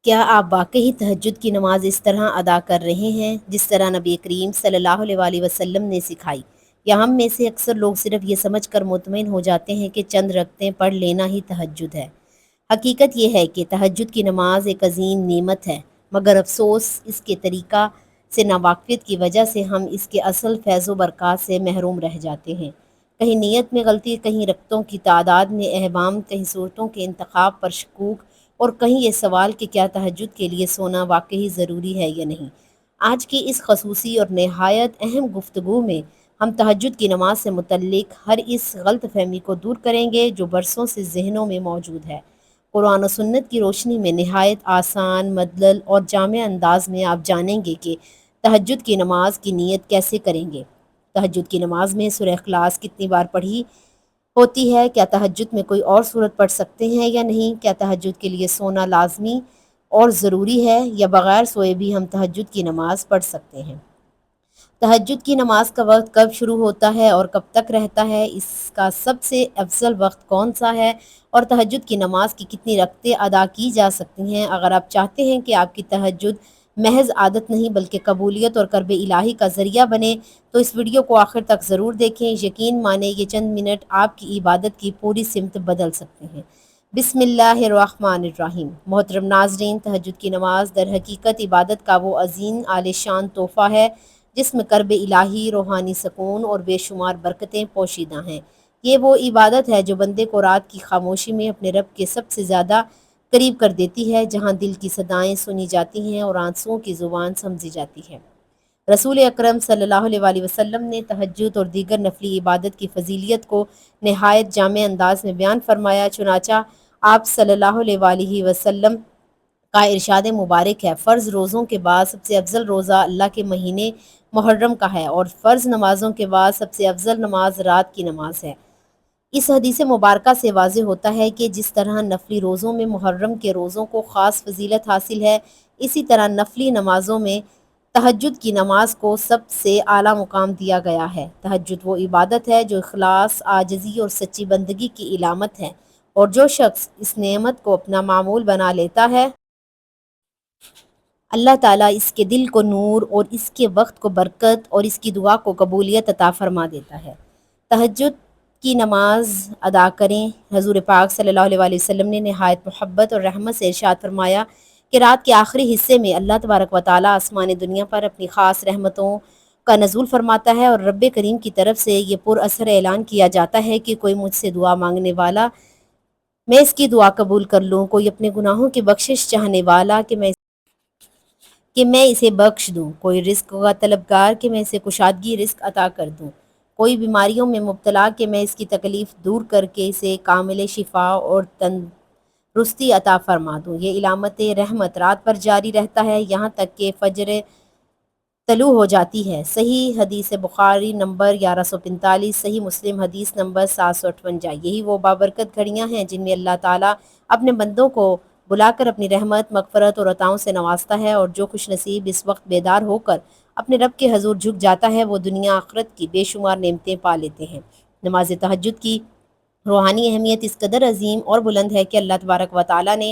کیا آپ واقعی تہجد کی نماز اس طرح ادا کر رہے ہیں جس طرح نبی کریم صلی اللہ علیہ وآلہ وسلم نے سکھائی؟ یا ہم میں سے اکثر لوگ صرف یہ سمجھ کر مطمئن ہو جاتے ہیں کہ چند رکعتیں پڑھ لینا ہی تہجد ہے؟ حقیقت یہ ہے کہ تہجد کی نماز ایک عظیم نعمت ہے، مگر افسوس اس کے طریقہ سے ناواقفیت کی وجہ سے ہم اس کے اصل فیض و برکات سے محروم رہ جاتے ہیں۔ کہیں نیت میں غلطی، کہیں رکعتوں کی تعداد میں اہمام، کہیں صورتوں کے انتخاب پر شکوک، اور کہیں یہ سوال کہ کیا تہجد کے لیے سونا واقعی ضروری ہے یا نہیں۔ آج کی اس خصوصی اور نہایت اہم گفتگو میں ہم تہجد کی نماز سے متعلق ہر اس غلط فہمی کو دور کریں گے جو برسوں سے ذہنوں میں موجود ہے۔ قرآن و سنت کی روشنی میں نہایت آسان، مدلل اور جامع انداز میں آپ جانیں گے کہ تہجد کی نماز کی نیت کیسے کریں گے۔ تہجد کی نماز میں سورہ اخلاص کتنی بار پڑھی ہوتی ہے؟ کیا تہجد میں کوئی اور سورت پڑھ سکتے ہیں یا نہیں؟ کیا تہجد کے لیے سونا لازمی اور ضروری ہے یا بغیر سوئے بھی ہم تہجد کی نماز پڑھ سکتے ہیں؟ تہجد کی نماز کا وقت کب شروع ہوتا ہے اور کب تک رہتا ہے؟ اس کا سب سے افضل وقت کون سا ہے؟ اور تہجد کی نماز کی کتنی رکعتیں ادا کی جا سکتی ہیں؟ اگر آپ چاہتے ہیں کہ آپ کی تہجد محض عادت نہیں بلکہ قبولیت اور قرب الہی کا ذریعہ بنے تو اس ویڈیو کو آخر تک ضرور دیکھیں۔ یقین مانیں یہ چند منٹ آپ کی عبادت کی پوری سمت بدل سکتے ہیں۔ بسم اللہ الرحمن الرحیم۔ محترم ناظرین، تہجد کی نماز در حقیقت عبادت کا وہ عظیم عالیشان تحفہ ہے جس میں قرب الہی، روحانی سکون اور بے شمار برکتیں پوشیدہ ہیں۔ یہ وہ عبادت ہے جو بندے کو رات کی خاموشی میں اپنے رب کے سب سے زیادہ قریب کر دیتی ہے، جہاں دل کی صدائیں سنی جاتی ہیں اور آنسوؤں کی زبان سمجھی جاتی ہے۔ رسول اکرم صلی اللہ علیہ وآلہ وسلم نے تہجد اور دیگر نفلی عبادت کی فضیلیت کو نہایت جامع انداز میں بیان فرمایا۔ چنانچہ آپ صلی اللہ علیہ وآلہ وسلم کا ارشاد مبارک ہے، فرض روزوں کے بعد سب سے افضل روزہ اللہ کے مہینے محرم کا ہے، اور فرض نمازوں کے بعد سب سے افضل نماز رات کی نماز ہے۔ اس حدیث مبارکہ سے واضح ہوتا ہے کہ جس طرح نفلی روزوں میں محرم کے روزوں کو خاص فضیلت حاصل ہے، اسی طرح نفلی نمازوں میں تہجد کی نماز کو سب سے اعلیٰ مقام دیا گیا ہے۔ تہجد وہ عبادت ہے جو اخلاص، عاجزی اور سچی بندگی کی علامت ہے، اور جو شخص اس نعمت کو اپنا معمول بنا لیتا ہے اللہ تعالیٰ اس کے دل کو نور اور اس کے وقت کو برکت اور اس کی دعا کو قبولیت عطا فرما دیتا ہے۔ تہجد کی نماز ادا کریں۔ حضور پاک صلی اللہ علیہ وآلہ وسلم نے نہایت محبت اور رحمت سے ارشاد فرمایا کہ رات کے آخری حصے میں اللہ تبارک و تعالیٰ آسمان دنیا پر اپنی خاص رحمتوں کا نزول فرماتا ہے، اور رب کریم کی طرف سے یہ پر اثر اعلان کیا جاتا ہے کہ کوئی مجھ سے دعا مانگنے والا میں اس کی دعا قبول کر لوں، کوئی اپنے گناہوں کی بخشش چاہنے والا کہ میں اسے بخش دوں، کوئی رزق کا طلبگار کہ میں اسے کشادگی رزق عطا کر دوں، کوئی بیماریوں میں مبتلا کہ میں اس کی تکلیف دور کر کے اسے کامل شفا اور تندرستی عطا فرما دوں۔ یہ علامت رحمت رات پر جاری رہتا ہے یہاں تک کہ فجر طلوع ہو جاتی ہے۔ صحیح حدیث بخاری نمبر 1145، صحیح مسلم حدیث نمبر 758۔ یہی وہ بابرکت گھڑیاں ہیں جن میں اللہ تعالیٰ اپنے بندوں کو بلا کر اپنی رحمت، مغفرت اور عطاؤں سے نوازتا ہے، اور جو خوش نصیب اس وقت بیدار ہو کر اپنے رب کے حضور جھک جاتا ہے وہ دنیا آخرت کی بے شمار نعمتیں پا لیتے ہیں۔ نماز تہجد کی روحانی اہمیت اس قدر عظیم اور بلند ہے کہ اللہ تبارک و تعالیٰ نے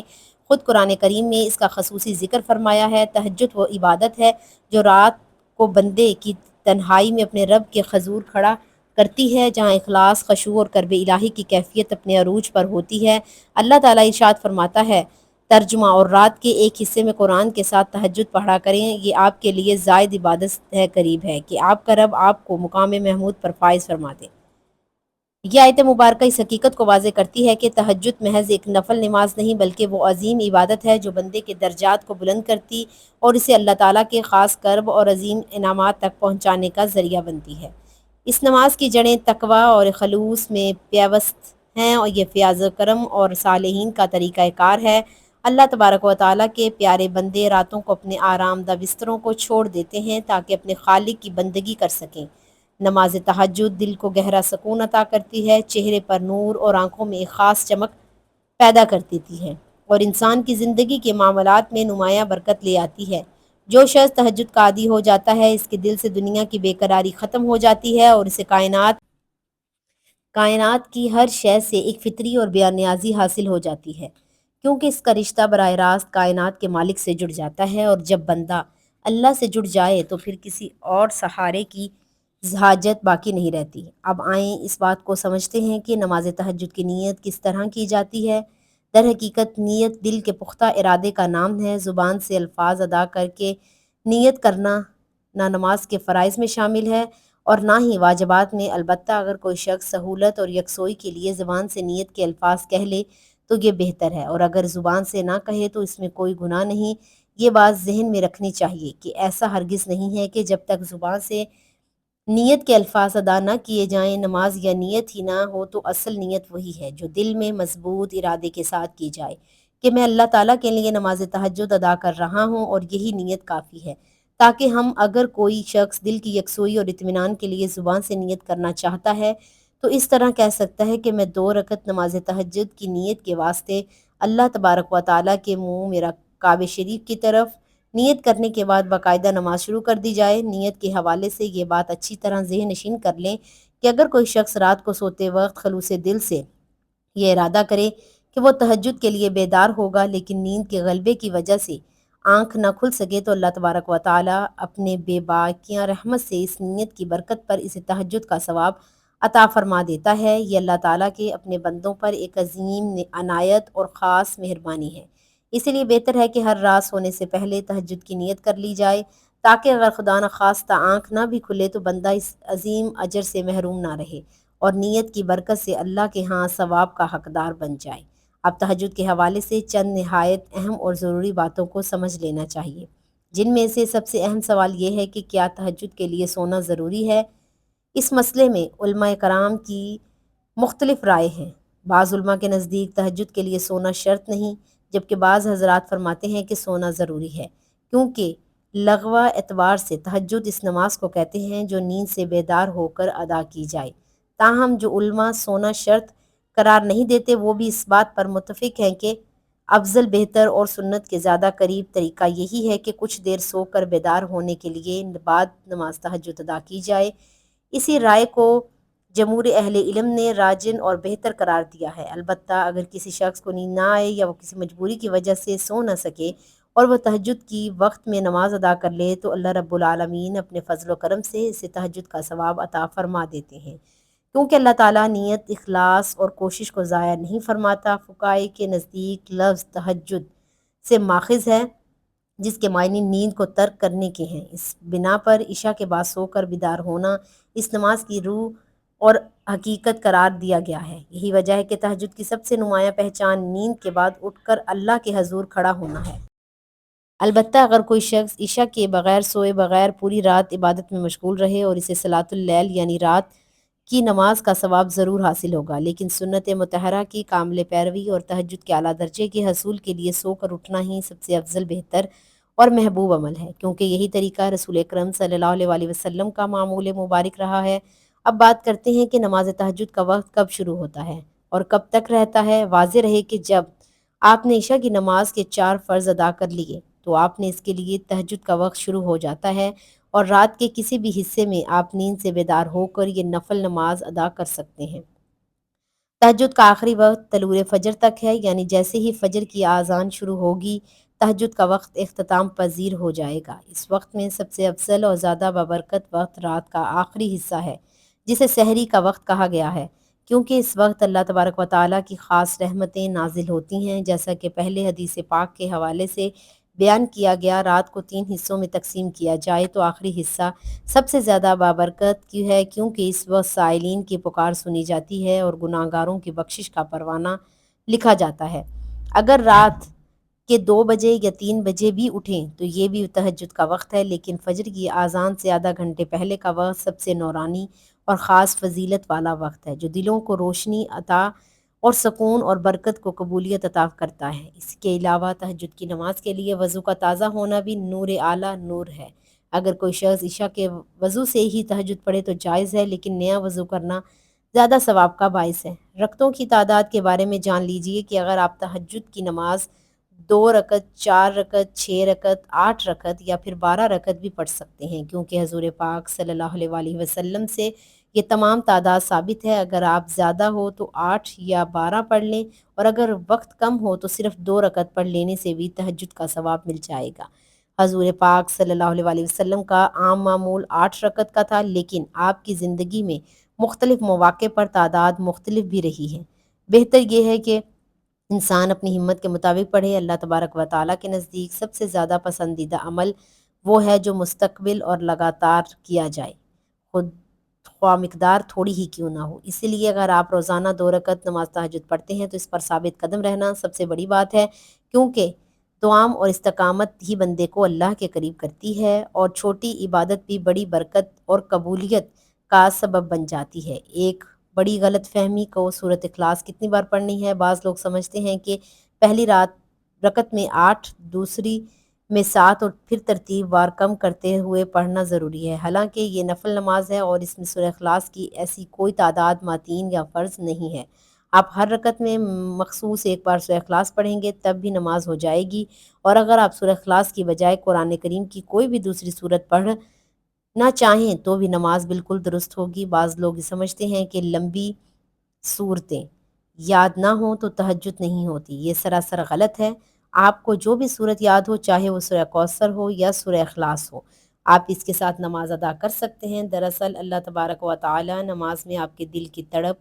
خود قرآن کریم میں اس کا خصوصی ذکر فرمایا ہے۔ تہجد وہ عبادت ہے جو رات کو بندے کی تنہائی میں اپنے رب کے حضور کھڑا کرتی ہے، جہاں اخلاص، خشوع اور قرب الہی کی کیفیت اپنے عروج پر ہوتی ہے۔ اللہ تعالیٰ ارشاد فرماتا ہے ترجمہ: اور رات کے ایک حصے میں قرآن کے ساتھ تہجد پڑھا کریں، یہ آپ کے لیے زائد عبادت ہے، قریب ہے کہ آپ کا رب آپ کو مقام محمود پر فائز فرما دے۔ یہ آیت مبارکہ اس حقیقت کو واضح کرتی ہے کہ تہجد محض ایک نفل نماز نہیں بلکہ وہ عظیم عبادت ہے جو بندے کے درجات کو بلند کرتی اور اسے اللہ تعالیٰ کے خاص قرب اور عظیم انعامات تک پہنچانے کا ذریعہ بنتی ہے۔ اس نماز کی جڑیں تقویٰ اور خلوص میں پیوست ہیں، اور یہ فیاض کرم اور صالحین کا طریقہ کار ہے۔ اللہ تبارک و تعالیٰ کے پیارے بندے راتوں کو اپنے آرام دہ بستروں کو چھوڑ دیتے ہیں تاکہ اپنے خالق کی بندگی کر سکیں۔ نماز تہجد دل کو گہرا سکون عطا کرتی ہے، چہرے پر نور اور آنکھوں میں ایک خاص چمک پیدا کر دیتی ہے، اور انسان کی زندگی کے معاملات میں نمایاں برکت لے آتی ہے۔ جو شخص تہجد کا عادی ہو جاتا ہے اس کے دل سے دنیا کی بے قراری ختم ہو جاتی ہے، اور اسے کائنات کی ہر شے سے ایک فطری اور بے نیازی حاصل ہو جاتی ہے۔ کیونکہ اس کا رشتہ براہ راست کائنات کے مالک سے جڑ جاتا ہے، اور جب بندہ اللہ سے جڑ جائے تو پھر کسی اور سہارے کی حاجت باقی نہیں رہتی۔ اب آئیں اس بات کو سمجھتے ہیں کہ نماز تہجد کی نیت کس طرح کی جاتی ہے۔ در حقیقت نیت دل کے پختہ ارادے کا نام ہے۔ زبان سے الفاظ ادا کر کے نیت کرنا نہ نماز کے فرائض میں شامل ہے اور نہ ہی واجبات میں، البتہ اگر کوئی شخص سہولت اور یکسوئی کے لیے زبان سے نیت کے الفاظ کہہ لے تو یہ بہتر ہے، اور اگر زبان سے نہ کہے تو اس میں کوئی گناہ نہیں۔ یہ بات ذہن میں رکھنی چاہیے کہ ایسا ہرگز نہیں ہے کہ جب تک زبان سے نیت کے الفاظ ادا نہ کیے جائیں نماز یا نیت ہی نہ ہو، تو اصل نیت وہی ہے جو دل میں مضبوط ارادے کے ساتھ کی جائے کہ میں اللہ تعالیٰ کے لیے نماز تہجد ادا کر رہا ہوں، اور یہی نیت کافی ہے تاکہ اگر کوئی شخص دل کی یکسوئی اور اطمینان کے لیے زبان سے نیت کرنا چاہتا ہے تو اس طرح کہہ سکتا ہے کہ میں 2 رکعت نماز تہجد کی نیت کے واسطے اللہ تبارک و تعالیٰ کے منہ میرا کعبہ شریف کی طرف نیت کرنے کے بعد باقاعدہ نماز شروع کر دی جائے۔ نیت کے حوالے سے یہ بات اچھی طرح ذہن نشین کر لیں کہ اگر کوئی شخص رات کو سوتے وقت خلوص دل سے یہ ارادہ کرے کہ وہ تہجد کے لیے بیدار ہوگا، لیکن نیند کے غلبے کی وجہ سے آنکھ نہ کھل سکے، تو اللہ تبارک و تعالیٰ اپنے بے باکیاں رحمت سے اس نیت کی برکت پر اسے تہجد کا ثواب عطا فرما دیتا ہے۔ یہ اللہ تعالیٰ کے اپنے بندوں پر ایک عظیم عنایت اور خاص مہربانی ہے۔ اسی لیے بہتر ہے کہ ہر رات سونے سے پہلے تہجد کی نیت کر لی جائے، تاکہ اگر خدا نخواستہ آنکھ نہ بھی کھلے تو بندہ اس عظیم اجر سے محروم نہ رہے اور نیت کی برکت سے اللہ کے ہاں ثواب کا حقدار بن جائے۔ اب تہجد کے حوالے سے چند نہایت اہم اور ضروری باتوں کو سمجھ لینا چاہیے، جن میں سے سب سے اہم سوال یہ ہے کہ کیا تہجد کے لیے سونا ضروری ہے؟ اس مسئلے میں علماء کرام کی مختلف رائے ہیں۔ بعض علماء کے نزدیک تہجد کے لیے سونا شرط نہیں، جبکہ بعض حضرات فرماتے ہیں کہ سونا ضروری ہے، کیونکہ لغوی اعتبار سے تہجد اس نماز کو کہتے ہیں جو نیند سے بیدار ہو کر ادا کی جائے۔ تاہم جو علماء سونا شرط قرار نہیں دیتے وہ بھی اس بات پر متفق ہیں کہ افضل، بہتر اور سنت کے زیادہ قریب طریقہ یہی ہے کہ کچھ دیر سو کر بیدار ہونے کے لیے بعد نماز تہجد ادا کی جائے۔ اسی رائے کو جمہور اہل علم نے راجح اور بہتر قرار دیا ہے۔ البتہ اگر کسی شخص کو نیند نہ آئے یا وہ کسی مجبوری کی وجہ سے سو نہ سکے اور وہ تہجد کی وقت میں نماز ادا کر لے تو اللہ رب العالمین اپنے فضل و کرم سے اسے تہجد کا ثواب عطا فرما دیتے ہیں، کیونکہ اللہ تعالیٰ نیت، اخلاص اور کوشش کو ضائع نہیں فرماتا۔ فقہاء کے نزدیک لفظ تہجد سے ماخذ ہے، جس کے معنی نیند کو ترک کرنے کے ہیں۔ اس بنا پر عشاء کے بعد سو کر بیدار ہونا اس نماز کی روح اور حقیقت قرار دیا گیا ہے۔ یہی وجہ ہے کہ تہجد کی سب سے نمایاں پہچان نیند کے بعد اٹھ کر اللہ کے حضور کھڑا ہونا ہے۔ البتہ اگر کوئی شخص عشاء کے بغیر سوئے بغیر پوری رات عبادت میں مشغول رہے اور اسے صلاۃ اللیل یعنی رات کی نماز کا ثواب ضرور حاصل ہوگا، لیکن سنت مطہرہ کی کامل پیروی اور تہجد کے اعلیٰ درجے کے حصول کے لیے سو کر اٹھنا ہی سب سے افضل، بہتر اور محبوب عمل ہے، کیونکہ یہی طریقہ رسول اکرم صلی اللہ علیہ وسلم کا معمول مبارک رہا ہے۔ اب بات کرتے ہیں کہ نماز تہجد کا وقت کب شروع ہوتا ہے اور کب تک رہتا ہے۔ واضح رہے کہ جب آپ نے عشاء کی نماز کے 4 فرض ادا کر لیے تو آپ نے اس کے لیے تہجد کا وقت شروع ہو جاتا ہے، اور رات کے کسی بھی حصے میں آپ نیند سے بیدار ہو کر یہ نفل نماز ادا کر سکتے ہیں۔ تہجد کا آخری وقت طلوع فجر تک ہے، یعنی جیسے ہی فجر کی اذان شروع ہوگی تہجد کا وقت اختتام پذیر ہو جائے گا۔ اس وقت میں سب سے افضل اور زیادہ بابرکت وقت رات کا آخری حصہ ہے، جسے سحری کا وقت کہا گیا ہے، کیونکہ اس وقت اللہ تبارک و تعالیٰ کی خاص رحمتیں نازل ہوتی ہیں، جیسا کہ پہلے حدیث پاک کے حوالے سے بیان کیا گیا۔ رات کو 3 حصوں میں تقسیم کیا جائے تو آخری حصہ سب سے زیادہ بابرکت کی ہے، کیونکہ اس وقت سائلین کی پکار سنی جاتی ہے اور گناہگاروں کی بخشش کا پروانہ لکھا جاتا ہے۔ اگر رات کے 2 بجے یا 3 بجے بھی اٹھیں تو یہ بھی تہجد کا وقت ہے، لیکن فجر کی اذان سے آدھا گھنٹے پہلے کا وقت سب سے نورانی اور خاص فضیلت والا وقت ہے، جو دلوں کو روشنی عطا اور سکون اور برکت کو قبولیت عطا کرتا ہے۔ اس کے علاوہ تہجد کی نماز کے لیے وضو کا تازہ ہونا بھی نور اعلیٰ نور ہے۔ اگر کوئی شخص عشاء کے وضو سے ہی تہجد پڑھے تو جائز ہے، لیکن نیا وضو کرنا زیادہ ثواب کا باعث ہے۔ رکعتوں کی تعداد کے بارے میں جان لیجئے کہ اگر آپ تہجد کی نماز 2 رکعت، 4 رکعت، 6 رکعت، 8 رکعت یا پھر 12 رکعت بھی پڑھ سکتے ہیں، کیونکہ حضور پاک صلی اللہ علیہ وسلم سے یہ تمام تعداد ثابت ہے، اگر آپ زیادہ ہو تو 8 یا 12 پڑھ لیں، اور اگر وقت کم ہو تو صرف 2 رکعت پڑھ لینے سے بھی تہجد کا ثواب مل جائے گا۔ حضور پاک صلی اللہ علیہ وآلہ وسلم کا عام معمول 8 رکعت کا تھا، لیکن آپ کی زندگی میں مختلف مواقع پر تعداد مختلف بھی رہی ہے۔ بہتر یہ ہے کہ انسان اپنی ہمت کے مطابق پڑھے۔ اللہ تبارک و تعالیٰ کے نزدیک سب سے زیادہ پسندیدہ عمل وہ ہے جو مستقبل اور لگاتار کیا جائے، خود خواہ مقدار تھوڑی ہی کیوں نہ ہو۔ اسی لیے اگر آپ روزانہ 2 رکعت نماز تہجد پڑھتے ہیں تو اس پر ثابت قدم رہنا سب سے بڑی بات ہے، کیونکہ دوام اور استقامت ہی بندے کو اللہ کے قریب کرتی ہے، اور چھوٹی عبادت بھی بڑی برکت اور قبولیت کا سبب بن جاتی ہے۔ ایک بڑی غلط فہمی کو سورۃ اخلاص کتنی بار پڑھنی ہے۔ بعض لوگ سمجھتے ہیں کہ پہلی رکعت میں 8، دوسری میں 7 اور پھر ترتیب وار کم کرتے ہوئے پڑھنا ضروری ہے، حالانکہ یہ نفل نماز ہے اور اس میں سورہ اخلاص کی ایسی کوئی تعداد متعین یا فرض نہیں ہے۔ آپ ہر رکعت میں مخصوص ایک بار سورہ اخلاص پڑھیں گے تب بھی نماز ہو جائے گی، اور اگر آپ سورہ اخلاص کی بجائے قرآن کریم کی کوئی بھی دوسری سورت پڑھنا چاہیں تو بھی نماز بالکل درست ہوگی۔ بعض لوگ یہ سمجھتے ہیں کہ لمبی صورتیں یاد نہ ہوں تو تہجد نہیں ہوتی، یہ سراسر غلط ہے۔ آپ کو جو بھی صورت یاد ہو، چاہے وہ سورہ کوثر ہو یا سورہ اخلاص ہو، آپ اس کے ساتھ نماز ادا کر سکتے ہیں۔ دراصل اللہ تبارک و تعالی نماز میں آپ کے دل کی تڑپ،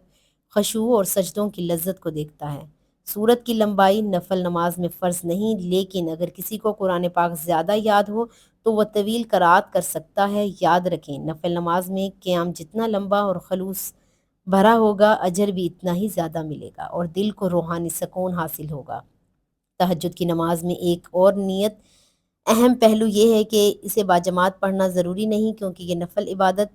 خشوع اور سجدوں کی لذت کو دیکھتا ہے۔ سورت کی لمبائی نفل نماز میں فرض نہیں، لیکن اگر کسی کو قرآن پاک زیادہ یاد ہو تو وہ طویل قرات کر سکتا ہے۔ یاد رکھیں، نفل نماز میں قیام جتنا لمبا اور خلوص بھرا ہوگا، اجر بھی اتنا ہی زیادہ ملے گا اور دل کو روحانی سکون حاصل ہوگا۔ تہجد کی نماز میں ایک اور نیت اہم پہلو یہ ہے کہ اسے باجماعت پڑھنا ضروری نہیں، کیونکہ یہ نفل عبادت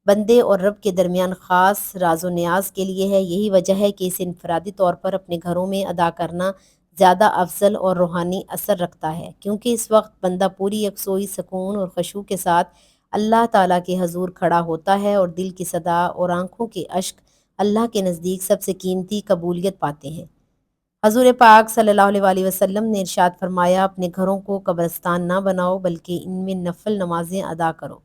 بندے اور رب کے درمیان خاص راز و نیاز کے لیے ہے۔ یہی وجہ ہے کہ اسے انفرادی طور پر اپنے گھروں میں ادا کرنا زیادہ افضل اور روحانی اثر رکھتا ہے، کیونکہ اس وقت بندہ پوری یکسوئی، سکون اور خشوع کے ساتھ اللہ تعالیٰ کے حضور کھڑا ہوتا ہے، اور دل کی صدا اور آنکھوں کے اشک اللہ کے نزدیک سب سے قیمتی قبولیت پاتے ہیں۔ حضور پاک صلی اللہ علیہ وآلہ وسلم نے ارشاد فرمایا، اپنے گھروں کو قبرستان نہ بناؤ بلکہ ان میں نفل نمازیں ادا کرو۔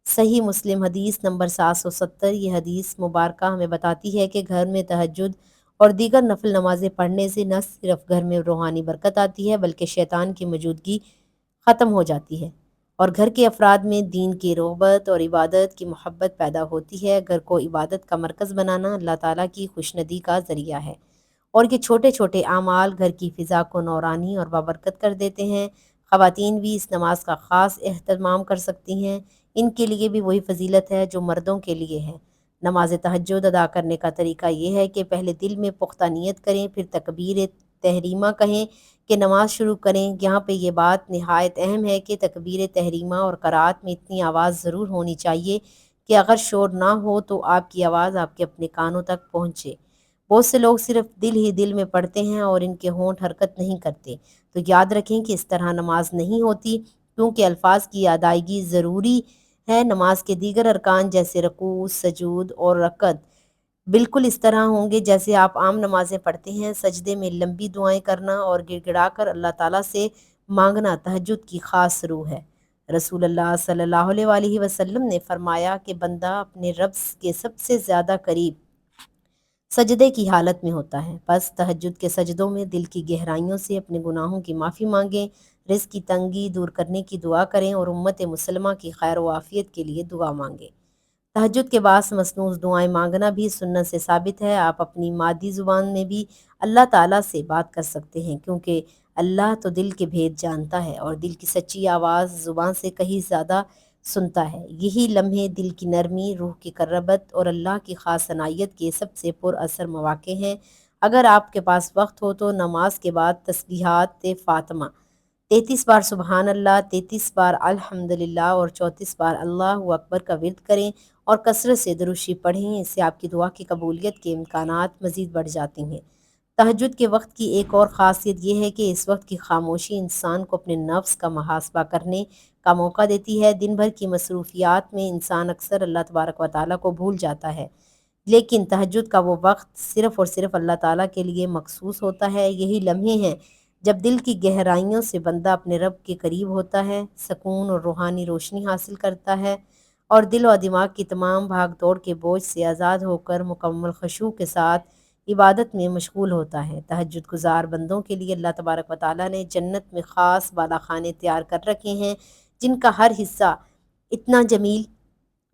صحیح مسلم حدیث نمبر 770۔ یہ حدیث مبارکہ ہمیں بتاتی ہے کہ گھر میں تہجد اور دیگر نفل نمازیں پڑھنے سے نہ صرف گھر میں روحانی برکت آتی ہے بلکہ شیطان کی موجودگی ختم ہو جاتی ہے، اور گھر کے افراد میں دین کی رغبت اور عبادت کی محبت پیدا ہوتی ہے۔ گھر کو عبادت کا مرکز بنانا اللہ تعالیٰ کی خوشندی کا ذریعہ ہے، اور یہ چھوٹے چھوٹے اعمال گھر کی فضا کو نورانی اور بابرکت کر دیتے ہیں۔ خواتین بھی اس نماز کا خاص اہتمام کر سکتی ہیں، ان کے لیے بھی وہی فضیلت ہے جو مردوں کے لیے ہے۔ نماز تہجد ادا کرنے کا طریقہ یہ ہے کہ پہلے دل میں پختہ نیت کریں، پھر تکبیر تحریمہ کہیں کہ نماز شروع کریں۔ یہاں پہ یہ بات نہایت اہم ہے کہ تکبیر تحریمہ اور قرات میں اتنی آواز ضرور ہونی چاہیے کہ اگر شور نہ ہو تو آپ کی آواز آپ کے اپنے کانوں تک پہنچے۔ بہت سے لوگ صرف دل ہی دل میں پڑھتے ہیں اور ان کے ہونٹ حرکت نہیں کرتے، تو یاد رکھیں کہ اس طرح نماز نہیں ہوتی، کیونکہ الفاظ کی ادائیگی ضروری ہے۔ نماز کے دیگر ارکان جیسے رکوع، سجود اور رکعت بالکل اس طرح ہوں گے جیسے آپ عام نمازیں پڑھتے ہیں۔ سجدے میں لمبی دعائیں کرنا اور گڑ گڑا کر اللہ تعالیٰ سے مانگنا تہجد کی خاص روح ہے۔ رسول اللہ صلی اللہ علیہ وآلہ وسلم نے فرمایا کہ بندہ اپنے رب کے سب سے زیادہ قریب سجدے کی حالت میں ہوتا ہے، بس تہجد کے سجدوں میں دل کی گہرائیوں سے اپنے گناہوں کی معافی مانگیں، رزق کی تنگی دور کرنے کی دعا کریں اور امت مسلمہ کی خیر و عافیت کے لیے دعا مانگیں۔ تہجد کے بعد مسنون دعائیں مانگنا بھی سنت سے ثابت ہے۔ آپ اپنی مادی زبان میں بھی اللہ تعالیٰ سے بات کر سکتے ہیں، کیونکہ اللہ تو دل کے بھید جانتا ہے اور دل کی سچی آواز زبان سے کہیں زیادہ سنتا ہے۔ یہی لمحے دل کی نرمی، روح کی قربت اور اللہ کی خاص عنایت کے سب سے پر اثر مواقع ہیں۔ اگر آپ کے پاس وقت ہو تو نماز کے بعد تسبیحات فاطمہ 33 بار سبحان اللہ، 33 بار الحمدللہ اور 34 بار اللہ اکبر کا ورد کریں اور کثرت سے درود شریف پڑھیں، اس سے آپ کی دعا کی قبولیت کے امکانات مزید بڑھ جاتے ہیں۔ تہجد کے وقت کی ایک اور خاصیت یہ ہے کہ اس وقت کی خاموشی انسان کو اپنے نفس کا محاسبہ کرنے کا موقع دیتی ہے۔ دن بھر کی مصروفیات میں انسان اکثر اللہ تبارک و تعالیٰ کو بھول جاتا ہے، لیکن تہجد کا وہ وقت صرف اور صرف اللہ تعالیٰ کے لیے مخصوص ہوتا ہے۔ یہی لمحے ہیں جب دل کی گہرائیوں سے بندہ اپنے رب کے قریب ہوتا ہے، سکون اور روحانی روشنی حاصل کرتا ہے۔ اور دل و دماغ کی تمام بھاگ دوڑ کے بوجھ سے آزاد ہو کر مکمل خشوع کے ساتھ عبادت میں مشغول ہوتا ہے۔ تہجد گزار بندوں کے لیے اللہ تبارک و تعالیٰ نے جنت میں خاص بالا خانے تیار کر رکھے ہیں، جن کا ہر حصہ اتنا جمیل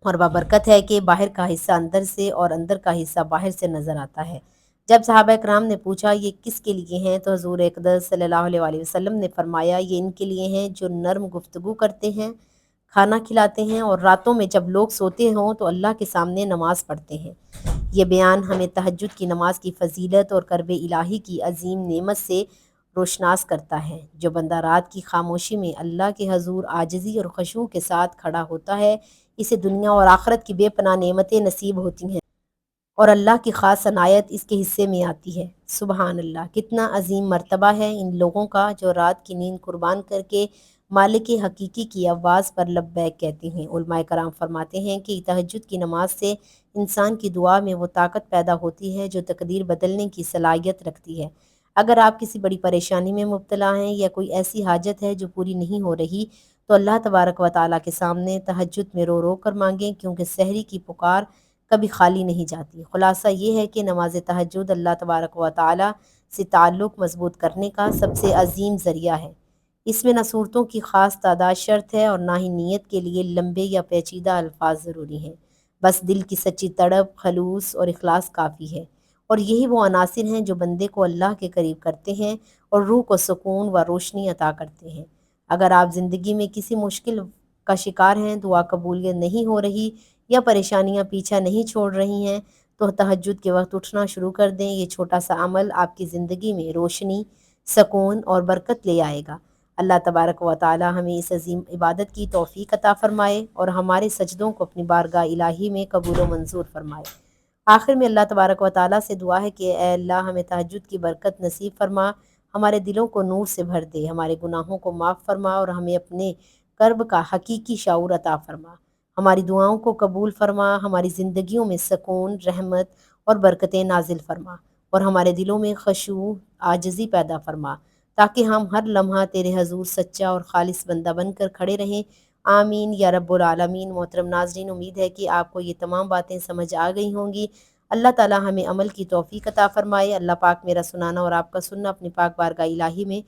اور بابرکت ہے کہ باہر کا حصہ اندر سے اور اندر کا حصہ باہر سے نظر آتا ہے۔ جب صحابہ کرام نے پوچھا یہ کس کے لیے ہیں تو حضور اقدس صلی اللہ علیہ وآلہ وسلم نے فرمایا یہ ان کے لیے ہیں جو نرم گفتگو کرتے ہیں، کھانا کھلاتے ہیں اور راتوں میں جب لوگ سوتے ہوں تو اللہ کے سامنے نماز پڑھتے ہیں۔ یہ بیان ہمیں تہجد کی نماز کی فضیلت اور قرب الہی کی عظیم نعمت سے روشناس کرتا ہے۔ جو بندہ رات کی خاموشی میں اللہ کے حضور عاجزی اور خشوع کے ساتھ کھڑا ہوتا ہے، اسے دنیا اور آخرت کی بے پناہ نعمتیں نصیب ہوتی ہیں اور اللہ کی خاص عنایت اس کے حصے میں آتی ہے۔ سبحان اللہ، کتنا عظیم مرتبہ ہے ان لوگوں کا جو رات کی نیند قربان کر کے مالک حقیقی کی آواز پر لبیک کہتے ہیں۔ علماء کرام فرماتے ہیں کہ تہجد کی نماز سے انسان کی دعا میں وہ طاقت پیدا ہوتی ہے جو تقدیر بدلنے کی صلاحیت رکھتی ہے۔ اگر آپ کسی بڑی پریشانی میں مبتلا ہیں یا کوئی ایسی حاجت ہے جو پوری نہیں ہو رہی تو اللہ تبارک و تعالیٰ کے سامنے تہجد میں رو رو کر مانگیں، کیونکہ سحری کی پکار کبھی خالی نہیں جاتی۔ خلاصہ یہ ہے کہ نماز تہجد اللہ تبارک و تعالیٰ سے تعلق مضبوط کرنے کا سب سے عظیم ذریعہ ہے۔ اس میں نہ صورتوں کی خاص تعداد شرط ہے اور نہ ہی نیت کے لیے لمبے یا پیچیدہ الفاظ ضروری ہیں، بس دل کی سچی تڑپ، خلوص اور اخلاص کافی ہے، اور یہی وہ عناصر ہیں جو بندے کو اللہ کے قریب کرتے ہیں اور روح کو سکون و روشنی عطا کرتے ہیں۔ اگر آپ زندگی میں کسی مشکل کا شکار ہیں، دعا قبولیت نہیں ہو رہی یا پریشانیاں پیچھا نہیں چھوڑ رہی ہیں تو تہجد کے وقت اٹھنا شروع کر دیں۔ یہ چھوٹا سا عمل آپ کی زندگی میں روشنی، سکون اور برکت لے آئے گا۔ اللہ تبارک و تعالی ہمیں اس عظیم عبادت کی توفیق عطا فرمائے اور ہمارے سجدوں کو اپنی بارگاہ الہی میں قبول و منظور فرمائے۔ آخر میں اللہ تبارک و تعالیٰ سے دعا ہے کہ اے اللہ ہمیں تہجد کی برکت نصیب فرما، ہمارے دلوں کو نور سے بھر دے، ہمارے گناہوں کو معاف فرما اور ہمیں اپنے قرب کا حقیقی شعور عطا فرما، ہماری دعاؤں کو قبول فرما، ہماری زندگیوں میں سکون، رحمت اور برکتیں نازل فرما اور ہمارے دلوں میں خشوع، عاجزی پیدا فرما، تاکہ ہم ہر لمحہ تیرے حضور سچا اور خالص بندہ بن کر کھڑے رہیں۔ آمین یا رب العالمین۔ محترم ناظرین، امید ہے کہ آپ کو یہ تمام باتیں سمجھ آ گئی ہوں گی۔ اللہ تعالیٰ ہمیں عمل کی توفیق عطا فرمائے۔ اللہ پاک میرا سنانا اور آپ کا سننا اپنی پاک بارگاہ الہی میں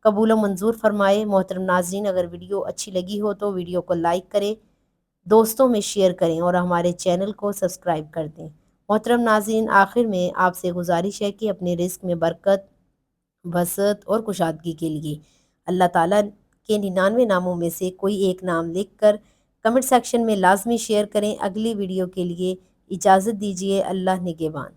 قبول و منظور فرمائے۔ محترم ناظرین، اگر ویڈیو اچھی لگی ہو تو ویڈیو کو لائک کریں، دوستوں میں شیئر کریں اور ہمارے چینل کو سبسکرائب کر دیں۔ محترم ناظرین، آخر میں آپ سے گزارش ہے کہ اپنے رزق میں برکت، وسعت اور کشادگی کے لیے اللہ تعالیٰ کے 99 ناموں میں سے کوئی ایک نام لکھ کر کمنٹ سیکشن میں لازمی شیئر کریں۔ اگلی ویڈیو کے لیے اجازت دیجیے۔ اللہ نگہبان۔